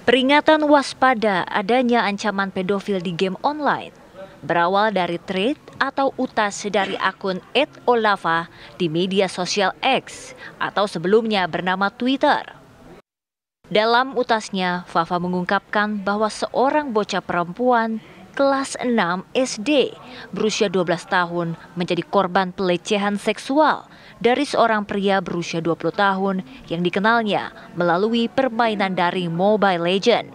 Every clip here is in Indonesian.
Peringatan waspada adanya ancaman pedofil di game online berawal dari tweet atau utas dari akun @olava di media sosial X atau sebelumnya bernama Twitter. Dalam utasnya, Fafa mengungkapkan bahwa seorang bocah perempuan kelas 6 SD berusia 12 tahun menjadi korban pelecehan seksual dari seorang pria berusia 20 tahun yang dikenalnya melalui permainan daring Mobile Legends.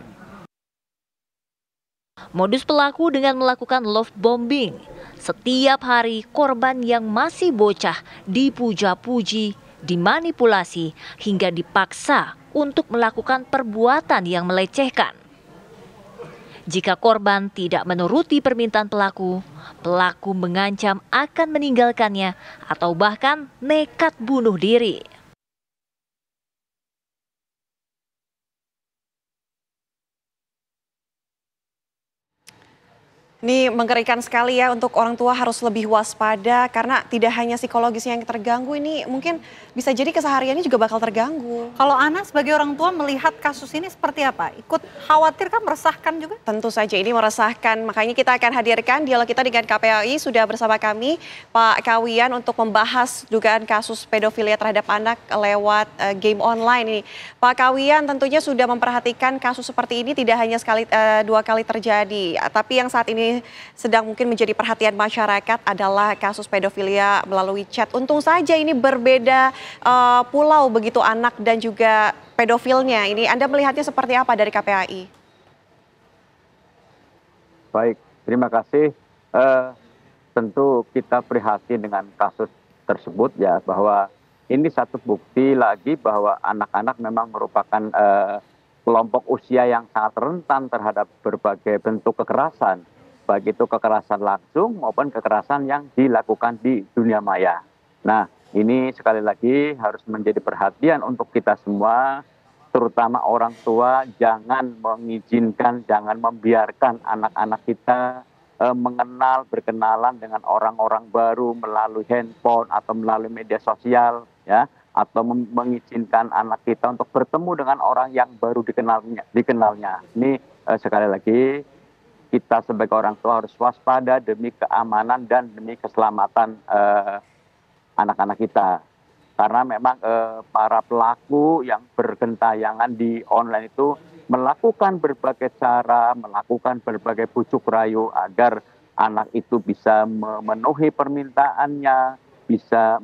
Modus pelaku dengan melakukan love bombing. Setiap hari korban yang masih bocah dipuja-puji, dimanipulasi hingga dipaksa untuk melakukan perbuatan yang melecehkan. Jika korban tidak menuruti permintaan pelaku, pelaku mengancam akan meninggalkannya atau bahkan nekat bunuh diri. Ini mengerikan sekali ya, untuk orang tua harus lebih waspada karena tidak hanya psikologisnya yang terganggu, ini mungkin bisa jadi kesehariannya juga bakal terganggu. Kalau Ana sebagai orang tua melihat kasus ini seperti apa? Ikut khawatir kan, meresahkan juga? Tentu saja ini meresahkan, makanya kita akan hadirkan dialog kita dengan KPAI. Sudah bersama kami Pak Kawian untuk membahas dugaan kasus pedofilia terhadap anak lewat game online ini. Pak Kawian tentunya sudah memperhatikan kasus seperti ini tidak hanya dua kali terjadi, tapi yang saat ini sedang mungkin menjadi perhatian masyarakat adalah kasus pedofilia melalui chat. Untung saja ini berbeda pulau begitu anak dan juga pedofilnya. Ini Anda melihatnya seperti apa dari KPAI? Baik, terima kasih. Tentu kita prihatin dengan kasus tersebut ya, bahwa ini satu bukti lagi bahwa anak-anak memang merupakan kelompok usia yang sangat rentan terhadap berbagai bentuk kekerasan, baik itu kekerasan langsung maupun kekerasan yang dilakukan di dunia maya. Nah, ini sekali lagi harus menjadi perhatian untuk kita semua, terutama orang tua. Jangan mengizinkan, jangan membiarkan anak-anak kita berkenalan dengan orang-orang baru melalui handphone atau melalui media sosial, ya, atau mengizinkan anak kita untuk bertemu dengan orang yang baru dikenalnya. Ini sekali lagi kita sebagai orang tua harus waspada demi keamanan dan demi keselamatan anak-anak kita. Karena memang para pelaku yang bergentayangan di online itu melakukan berbagai cara, melakukan berbagai bujuk rayu agar anak itu bisa memenuhi permintaannya, bisa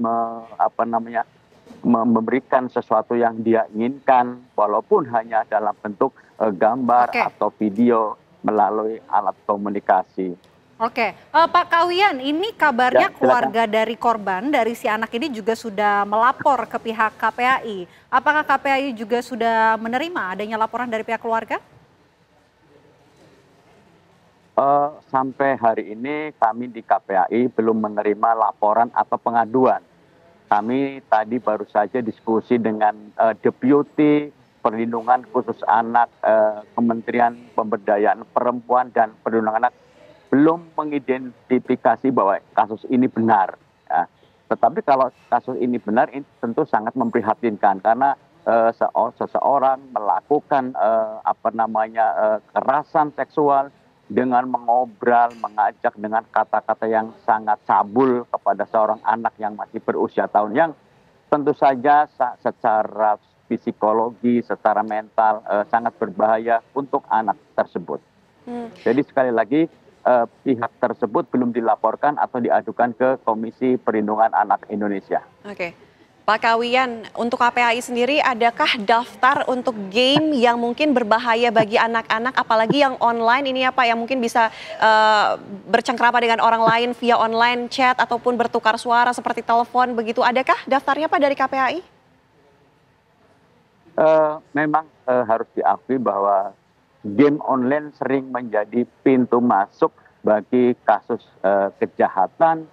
memberikan sesuatu yang dia inginkan, walaupun hanya dalam bentuk gambar atau video melalui alat komunikasi. Oke, Pak Kawian, ini kabarnya keluarga dari korban, dari si anak ini juga sudah melapor ke pihak KPAI. Apakah KPAI juga sudah menerima adanya laporan dari pihak keluarga? Sampai hari ini kami di KPAI belum menerima laporan atau pengaduan. Kami tadi baru saja diskusi dengan Deputi Perlindungan Khusus Anak Kementerian Pemberdayaan Perempuan dan Perlindungan Anak, belum mengidentifikasi bahwa kasus ini benar. Ya. Tetapi kalau kasus ini benar, ini tentu sangat memprihatinkan karena seseorang melakukan kekerasan seksual dengan mengobrol, mengajak dengan kata-kata yang sangat cabul kepada seorang anak yang masih berusia tahun, yang tentu saja secara psikologi, secara mental sangat berbahaya untuk anak tersebut. Jadi sekali lagi, pihak tersebut belum dilaporkan atau diadukan ke Komisi Perlindungan Anak Indonesia. Oke. Pak Kawian, untuk KPAI sendiri adakah daftar untuk game yang mungkin berbahaya bagi anak-anak, apalagi yang online ini ya Pak, yang mungkin bisa bercengkrama dengan orang lain via online chat ataupun bertukar suara seperti telepon begitu, adakah daftarnya Pak dari KPAI? Memang harus diakui bahwa game online sering menjadi pintu masuk bagi kasus kejahatan,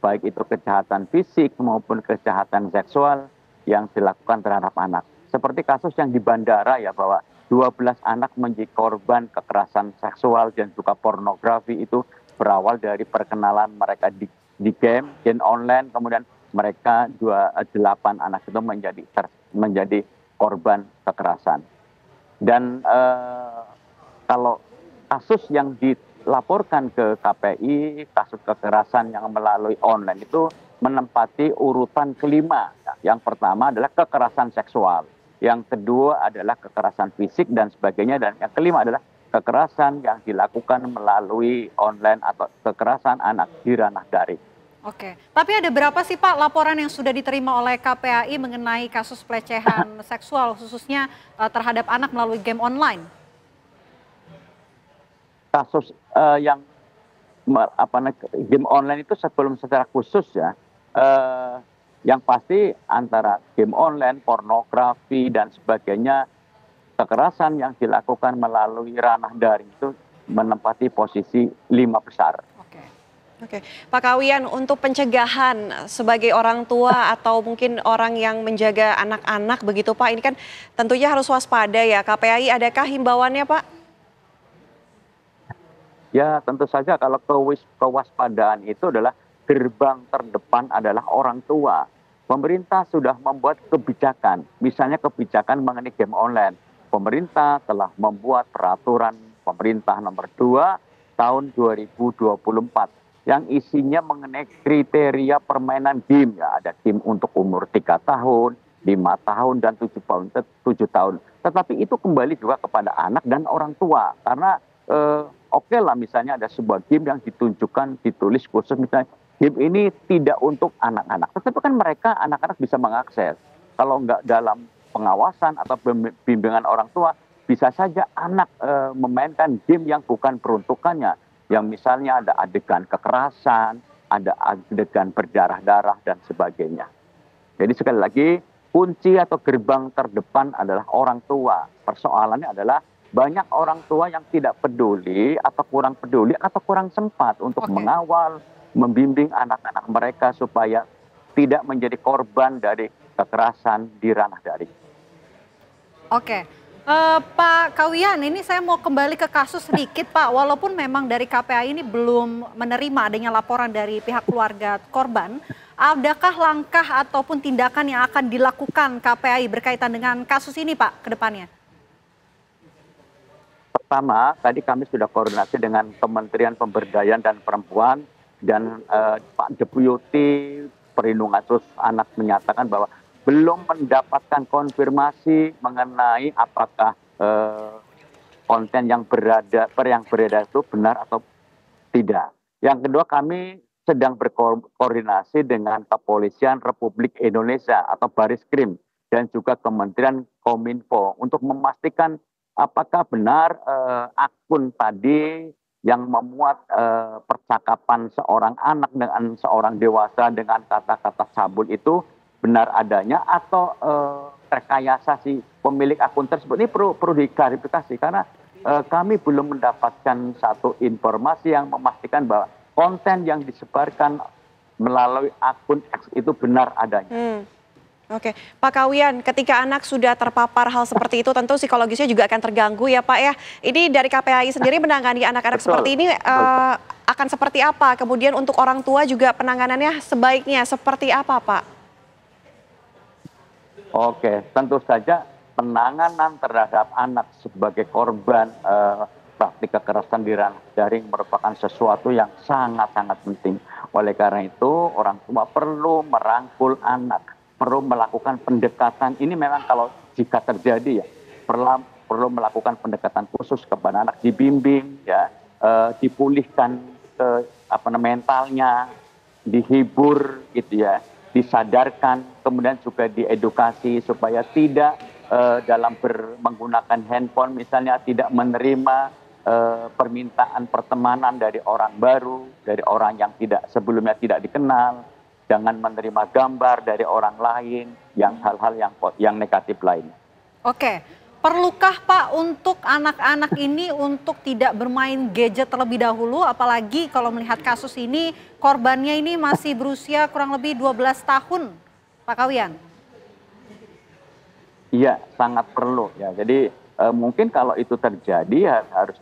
baik itu kejahatan fisik maupun kejahatan seksual yang dilakukan terhadap anak. Seperti kasus yang di bandara ya, bahwa 12 anak menjadi korban kekerasan seksual dan juga pornografi, itu berawal dari perkenalan mereka di game online, kemudian mereka 8 anak itu menjadi korban kekerasan. Dan kalau kasus yang dilaporkan ke KPI, kasus kekerasan yang melalui online itu menempati urutan kelima. Yang pertama adalah kekerasan seksual, yang kedua adalah kekerasan fisik dan sebagainya, dan yang kelima adalah kekerasan yang dilakukan melalui online atau kekerasan anak di ranah daring. Oke, tapi ada berapa sih Pak laporan yang sudah diterima oleh KPAI mengenai kasus pelecehan seksual khususnya terhadap anak melalui game online? Kasus yang game online itu sebelum secara khusus ya, yang pasti antara game online, pornografi dan sebagainya, kekerasan yang dilakukan melalui ranah daring itu menempati posisi 5 besar. Oke, Pak Kawian, untuk pencegahan sebagai orang tua atau mungkin orang yang menjaga anak-anak begitu Pak, ini kan tentunya harus waspada ya. KPAI adakah himbauannya Pak? Ya tentu saja kalau kewaspadaan itu adalah gerbang terdepan adalah orang tua. Pemerintah sudah membuat kebijakan, misalnya kebijakan mengenai game online. Pemerintah telah membuat peraturan pemerintah nomor 2 tahun 2024 yang isinya mengenai kriteria permainan game. Ya, ada game untuk umur 3 tahun, 5 tahun, dan 7 tahun. Tetapi itu kembali juga kepada anak dan orang tua. Karena oke lah misalnya ada sebuah game yang ditunjukkan, ditulis khusus misalnya, game ini tidak untuk anak-anak. Tetapi kan mereka, anak-anak bisa mengakses. Kalau nggak dalam pengawasan atau bimbingan orang tua, bisa saja anak memainkan game yang bukan peruntukannya. Yang misalnya ada adegan kekerasan, ada adegan berdarah-darah dan sebagainya. Jadi sekali lagi, kunci atau gerbang terdepan adalah orang tua. Persoalannya adalah banyak orang tua yang tidak peduli atau kurang sempat untuk mengawal, membimbing anak-anak mereka supaya tidak menjadi korban dari kekerasan di ranah daring. Oke, Pak Kawian, ini saya mau kembali ke kasus sedikit Pak. Walaupun memang dari KPAI ini belum menerima adanya laporan dari pihak keluarga korban, adakah langkah ataupun tindakan yang akan dilakukan KPAI berkaitan dengan kasus ini Pak ke depannya? Pertama, tadi kami sudah koordinasi dengan Kementerian Pemberdayaan dan Perempuan dan Pak Deputi Perlindungan Anak menyatakan bahwa belum mendapatkan konfirmasi mengenai apakah konten yang beredar itu benar atau tidak. Yang kedua, kami sedang berkoordinasi dengan Kepolisian Republik Indonesia atau Baris-Krim dan juga Kementerian Kominfo untuk memastikan apakah benar akun tadi yang memuat percakapan seorang anak dengan seorang dewasa dengan kata-kata cabul itu benar adanya atau rekayasa si pemilik akun tersebut. Ini perlu diklarifikasi karena kami belum mendapatkan satu informasi yang memastikan bahwa konten yang disebarkan melalui akun X itu benar adanya. Oke, Pak Kawian, ketika anak sudah terpapar hal seperti itu, tentu psikologisnya juga akan terganggu ya Pak ya. Ini dari KPAI sendiri menangani anak-anak seperti ini akan seperti apa? Kemudian untuk orang tua juga penanganannya sebaiknya seperti apa Pak? Oke, tentu saja penanganan terhadap anak sebagai korban praktik kekerasan di ranah daring merupakan sesuatu yang sangat-sangat penting. Oleh karena itu, orang tua perlu merangkul anak, perlu melakukan pendekatan. Ini memang kalau jika terjadi ya perlu melakukan pendekatan khusus kepada anak, dibimbing ya, dipulihkan mentalnya, dihibur gitu ya, disadarkan, kemudian juga diedukasi supaya tidak dalam menggunakan handphone misalnya tidak menerima permintaan pertemanan dari orang baru, dari orang yang sebelumnya tidak dikenal. Jangan menerima gambar dari orang lain, yang hal-hal yang negatif lainnya. Oke, perlukah Pak untuk anak-anak ini untuk tidak bermain gadget terlebih dahulu, apalagi kalau melihat kasus ini korbannya ini masih berusia kurang lebih 12 tahun, Pak Kawian? Iya, sangat perlu ya. Jadi mungkin kalau itu terjadi harus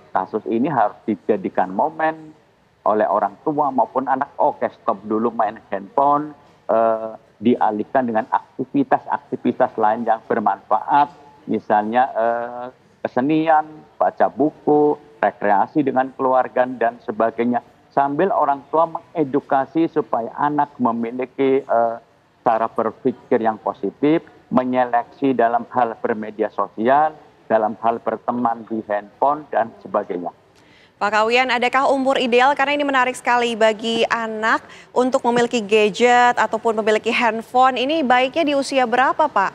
kasus ini harus dijadikan momen oleh orang tua maupun anak. Oke, stop dulu main handphone, dialihkan dengan aktivitas-aktivitas lain yang bermanfaat, misalnya kesenian, baca buku, rekreasi dengan keluarga dan sebagainya. Sambil orang tua mengedukasi supaya anak memiliki cara berpikir yang positif, menyeleksi dalam hal bermedia sosial, dalam hal berteman di handphone dan sebagainya. Pak Kawian, adakah umur ideal? Karena ini menarik sekali bagi anak untuk memiliki gadget ataupun memiliki handphone. Ini baiknya di usia berapa, Pak?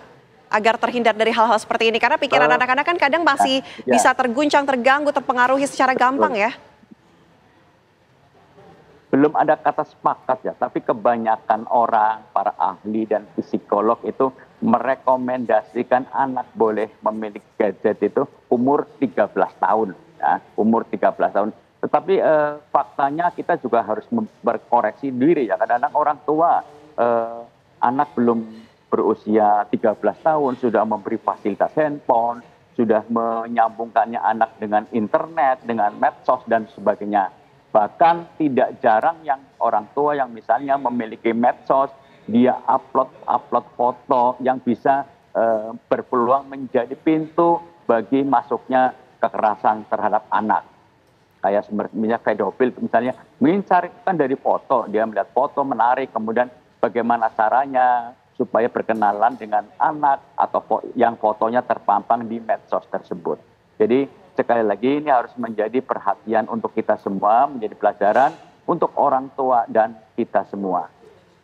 Agar terhindar dari hal-hal seperti ini. Karena pikiran anak-anak kan kadang masih bisa terguncang, terganggu, terpengaruhi secara gampang ya. Belum ada kata sepakat ya, tapi kebanyakan orang, para ahli dan psikolog itu merekomendasikan anak boleh memiliki gadget itu umur 13 tahun. Ya, umur 13 tahun. Tetapi faktanya kita juga harus berkoreksi diri ya. Kadang-kadang orang tua, anak belum berusia 13 tahun sudah memberi fasilitas handphone, sudah menyambungkannya anak dengan internet, dengan medsos dan sebagainya. Bahkan tidak jarang yang orang tua yang misalnya memiliki medsos, dia upload foto yang bisa berpeluang menjadi pintu bagi masuknya kekerasan terhadap anak. Kayak misalnya pedofil, misalnya mencarikan dari foto, dia melihat foto menarik, kemudian bagaimana caranya supaya berkenalan dengan anak atau yang fotonya terpampang di medsos tersebut. Jadi sekali lagi ini harus menjadi perhatian untuk kita semua, menjadi pelajaran untuk orang tua dan kita semua.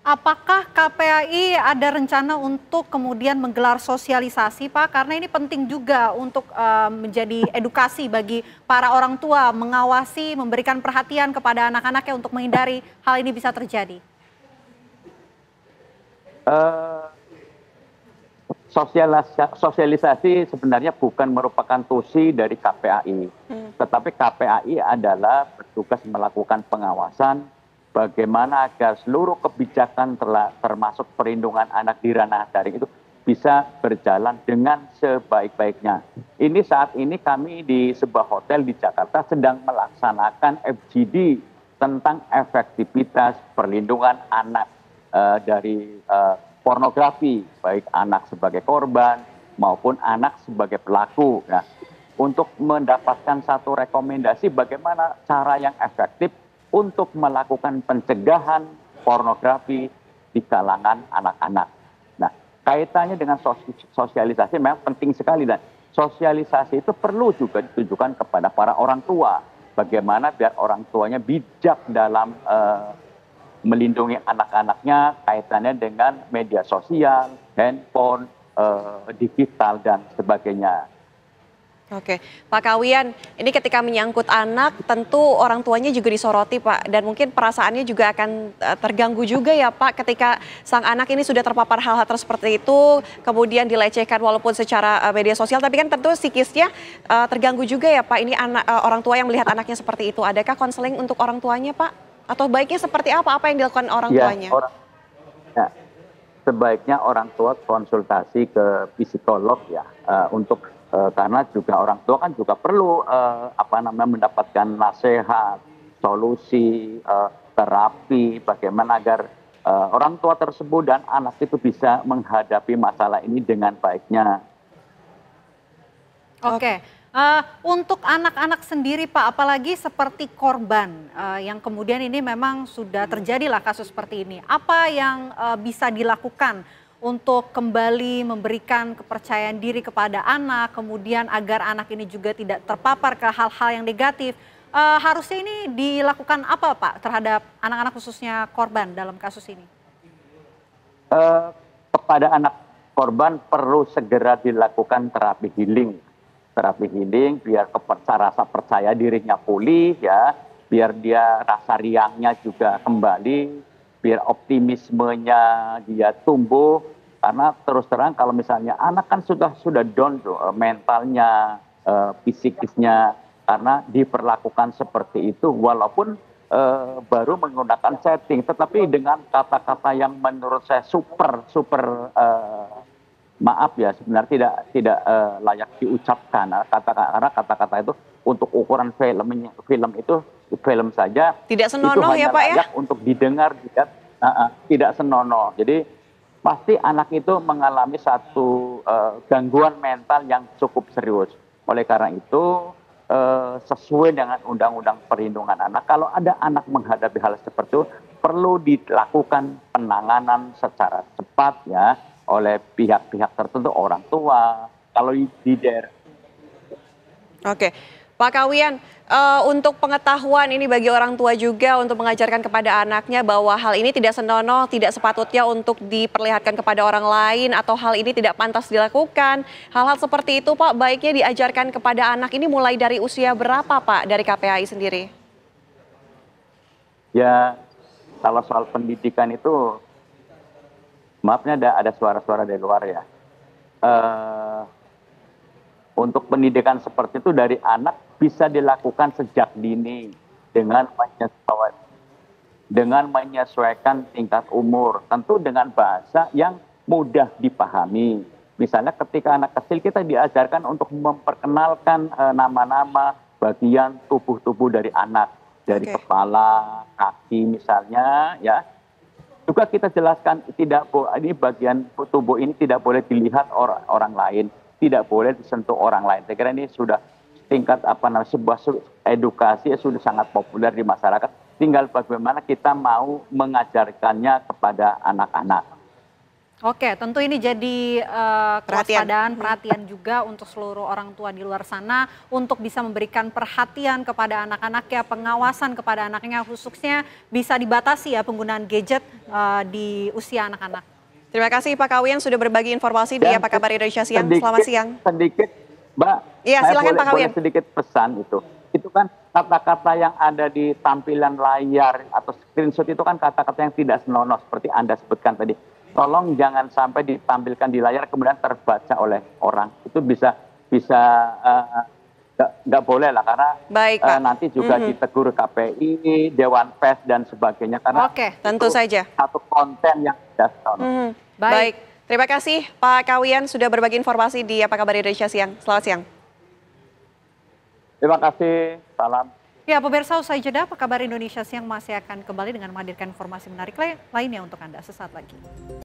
Apakah KPAI ada rencana untuk kemudian menggelar sosialisasi, Pak? Karena ini penting juga untuk menjadi edukasi bagi para orang tua, mengawasi, memberikan perhatian kepada anak-anaknya untuk menghindari hal ini bisa terjadi. Sosialisasi sebenarnya bukan merupakan tusi dari KPAI, tetapi KPAI adalah bertugas melakukan pengawasan bagaimana agar seluruh kebijakan termasuk perlindungan anak di ranah daring itu bisa berjalan dengan sebaik-baiknya. Ini saat ini kami di sebuah hotel di Jakarta sedang melaksanakan FGD tentang efektivitas perlindungan anak dari pornografi, baik anak sebagai korban maupun anak sebagai pelaku. Nah, untuk mendapatkan satu rekomendasi bagaimana cara yang efektif untuk melakukan pencegahan pornografi di kalangan anak-anak. Nah, kaitannya dengan sosialisasi memang penting sekali, dan sosialisasi itu perlu juga ditujukan kepada para orang tua. Bagaimana biar orang tuanya bijak dalam melindungi anak-anaknya kaitannya dengan media sosial, handphone, digital, dan sebagainya. Oke, Pak Kawian, ini ketika menyangkut anak, tentu orang tuanya juga disoroti, Pak. Dan mungkin perasaannya juga akan terganggu juga ya, Pak, ketika sang anak ini sudah terpapar hal-hal seperti itu, kemudian dilecehkan walaupun secara media sosial, tapi kan tentu psikisnya terganggu juga ya, Pak. Ini orang tua yang melihat anaknya seperti itu. Adakah konseling untuk orang tuanya, Pak? Atau baiknya seperti apa? Apa yang dilakukan orang tuanya? Sebaiknya orang tua konsultasi ke psikolog ya, untuk karena juga orang tua kan juga perlu mendapatkan nasihat, solusi, terapi, bagaimana agar orang tua tersebut dan anak itu bisa menghadapi masalah ini dengan baiknya. Oke. Untuk anak-anak sendiri, Pak, apalagi seperti korban yang kemudian ini memang sudah terjadilah kasus seperti ini. Apa yang bisa dilakukan untuk kembali memberikan kepercayaan diri kepada anak, kemudian agar anak ini juga tidak terpapar ke hal-hal yang negatif? Harusnya ini dilakukan apa, Pak, terhadap anak-anak khususnya korban dalam kasus ini? Kepada anak korban perlu segera dilakukan terapi healing biar rasa percaya dirinya pulih ya, biar dia rasa riangnya juga kembali, biar optimismenya dia tumbuh. Karena terus terang kalau misalnya anak kan sudah down tuh mentalnya, psikisnya, karena diperlakukan seperti itu walaupun baru menggunakan setting, tetapi dengan kata-kata yang menurut saya super maaf ya, sebenarnya tidak layak diucapkan, karena kata-kata itu untuk ukuran film saja tidak itu senonoh ya, hanya Pak, layak untuk didengar, tidak senonoh. Jadi pasti anak itu mengalami satu gangguan mental yang cukup serius. Oleh karena itu sesuai dengan Undang-Undang Perlindungan Anak, kalau ada anak menghadapi hal seperti itu, perlu dilakukan penanganan secara cepat ya oleh pihak-pihak tertentu, orang tua. Kalau di daerah. Oke, Pak Kawian, untuk pengetahuan ini bagi orang tua juga untuk mengajarkan kepada anaknya bahwa hal ini tidak senonoh, tidak sepatutnya untuk diperlihatkan kepada orang lain atau hal ini tidak pantas dilakukan. Hal-hal seperti itu Pak baiknya diajarkan kepada anak ini mulai dari usia berapa Pak dari KPAI sendiri? Ya, kalau soal pendidikan itu, maafnya ada suara-suara dari luar ya. Untuk pendidikan seperti itu dari anak bisa dilakukan sejak dini dengan menyesuaikan tingkat umur, tentu dengan bahasa yang mudah dipahami. Misalnya ketika anak kecil kita diajarkan untuk memperkenalkan nama-nama bagian tubuh dari anak, dari kepala, kaki misalnya ya. Juga kita jelaskan ini bagian tubuh ini tidak boleh dilihat orang lain, tidak boleh disentuh orang lain. Saya kira ini sudah tingkat sebuah edukasi sudah sangat populer di masyarakat. Tinggal bagaimana kita mau mengajarkannya kepada anak-anak. Oke, tentu ini jadi kewaspadaan, perhatian juga untuk seluruh orang tua di luar sana untuk bisa memberikan perhatian kepada anak-anaknya, pengawasan kepada anaknya, khususnya bisa dibatasi ya penggunaan gadget di usia anak-anak. Terima kasih Pak Kawian sudah berbagi informasi di Apa Kabar Indonesia Siang. Selamat siang. Sedikit, Mbak. Iya, silakan Pak Kawian. Boleh sedikit pesan itu. Itu kan kata-kata yang ada di tampilan layar atau screenshot itu kan kata-kata yang tidak senonoh seperti Anda sebutkan tadi. Tolong jangan sampai ditampilkan di layar kemudian terbaca oleh orang. Itu bisa nggak boleh lah karena nanti juga ditegur KPI, Dewan Pers dan sebagainya karena tentu saja satu konten yang tidak senonoh. Baik, terima kasih Pak Kawian sudah berbagi informasi di Apa Kabar Indonesia Siang. Selamat siang. Terima kasih, salam. Ya, pemirsa usai jeda Apa Kabar Indonesia Siang masih akan kembali dengan menghadirkan informasi menarik lainnya untuk Anda sesaat lagi.